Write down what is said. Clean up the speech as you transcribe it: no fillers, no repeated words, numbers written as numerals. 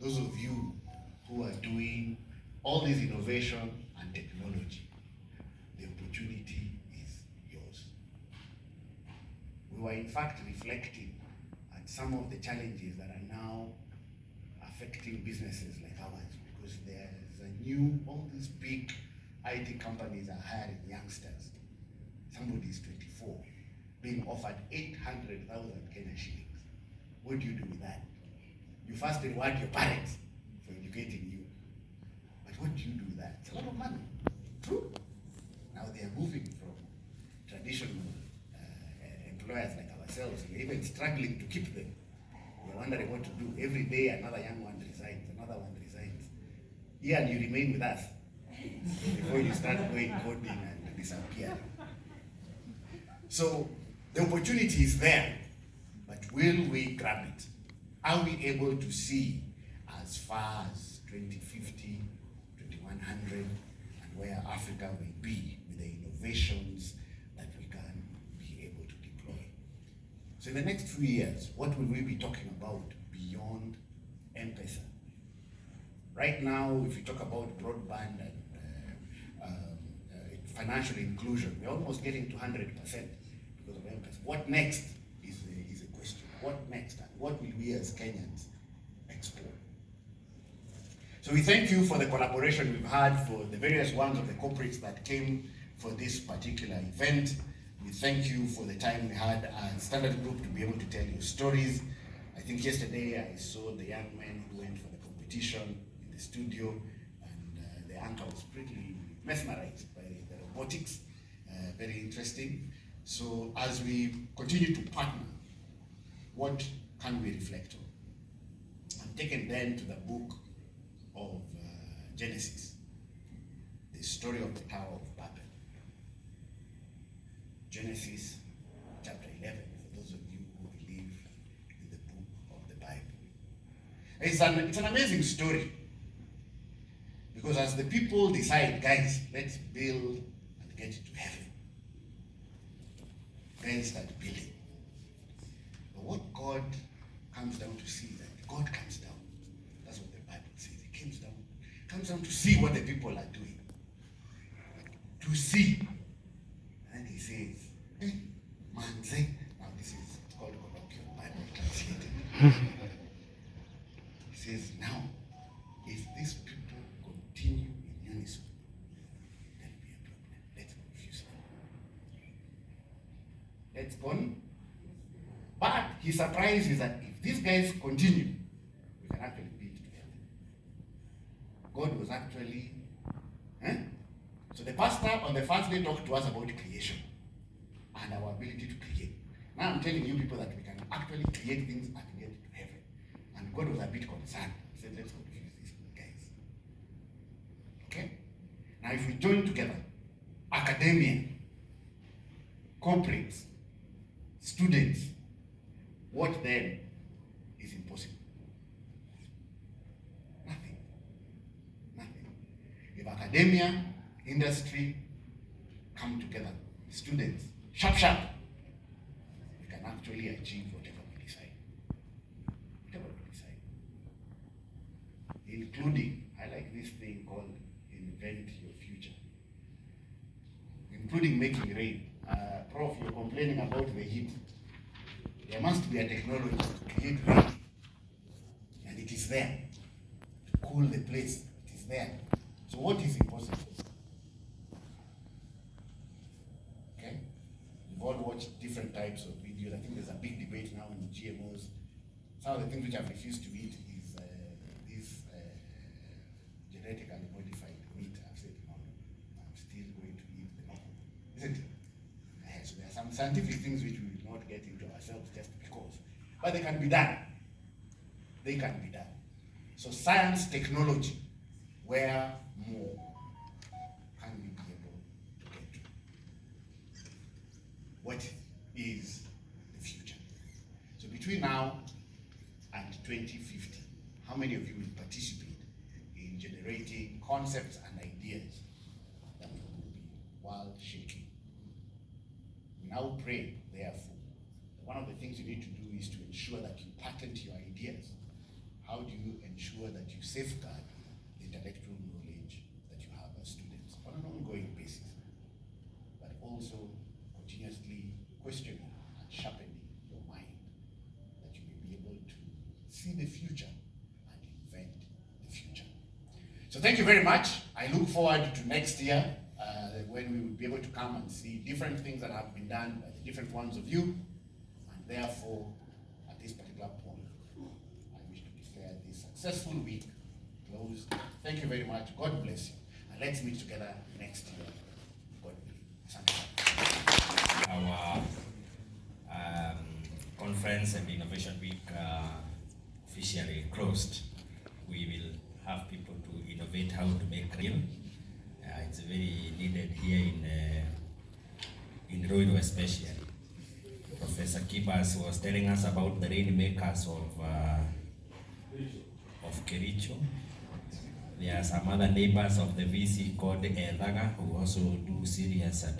those of you who are doing all this innovation and technology, the opportunity is yours. We were in fact reflecting at some of the challenges that are now affecting businesses like ours, because there's a new, all these big IT companies are hiring youngsters. Somebody is 24, being offered 800,000 Kenya shillings. What do you do with that? You first reward your parents for educating you. But what do you do with that? It's a lot of money. True. Now they are moving from traditional employers like ourselves. We're even struggling to keep them. We're wondering what to do. Every day another young one resigns, another one resigns. Yeah, and you remain with us before you start going coding and disappear. So the opportunity is there, but will we grab it? Are we able to see as far as 2050, 2100, and where Africa will be with the innovations that we can be able to deploy? So in the next few years, what will we be talking about beyond M-Pesa? Right now, if you talk about broadband and financial inclusion, we're almost getting to 100% because of M-Pesa. What next is a question. What next? And what will we as Kenyans explore? So we thank you for the collaboration we've had for the various ones of the corporates that came for this particular event. We thank you for the time we had as Standard Group to be able to tell you stories. I think yesterday I saw the young men who went for the competition in the studio, and the anchor was pretty mesmerized by the robotics. Very interesting. So as we continue to partner, what can we reflect on? I'm taken then to the book of Genesis, the story of the Tower of Babel. Genesis chapter 11, for those of you who believe in the book of the Bible. It's an amazing story, because as the people decide, guys, let's build and get to heaven, guys start building. But what God comes down to see, that God comes down, that's what the Bible says, he comes down to see what the people are doing, to see. And he says, hey, manze, now this is called colloquial Bible translated. He says, now, if these people continue in unison, there'll be a problem. Let's confuse them. Let's go on. But his surprise is that if these guys continue, we can actually build together. God was actually, So the pastor on the first day talked to us about creation and our ability to create. Now I'm telling you people that we can actually create things and get to heaven. And God was a bit concerned. He said, let's confuse these guys. Okay? Now if we join together, academia, corporates, students, what then is impossible? Nothing. Nothing. If academia, industry come together, students, sharp, we can actually achieve whatever we decide. Whatever we decide. Including, I like this thing called invent your future. Including making rain. Prof, you're complaining about the heat. There must be a technology to create rain. And it is there. To cool the place, it is there. So what is impossible? Okay? We've all watched different types of videos. I think there's a big debate now on GMOs. Some of the things which I've refused to eat is this genetically modified meat. I've said, no, I'm still going to eat the normal. Isn't it? So there are some scientific things which we will not get into ourselves just because. But they can be done. They can be done. So science, technology, where more can we be able to get to? What is the future? So between now and 2050, how many of you will participate in generating concepts and ideas that will be world-shaking? We now pray, therefore, one of the things you need to do is to ensure that you patent your ideas. How do you ensure sure that you safeguard the intellectual knowledge that you have as students on an ongoing basis, but also continuously questioning and sharpening your mind, that you may be able to see the future and invent the future. So thank you very much. I look forward to next year when we will be able to come and see different things that have been done by the different ones of you. And therefore, at this particular point, I wish to declare this successful week closed. Thank you very much. God bless you. And let's meet together next year. God willing. Our conference and innovation week officially closed. We will have people to innovate how to make real. It's very needed here in Ruiru especially. Professor Kibas was telling us about the rainmakers of Kericho. There are some other neighbors of the VC called Edaga who also do serious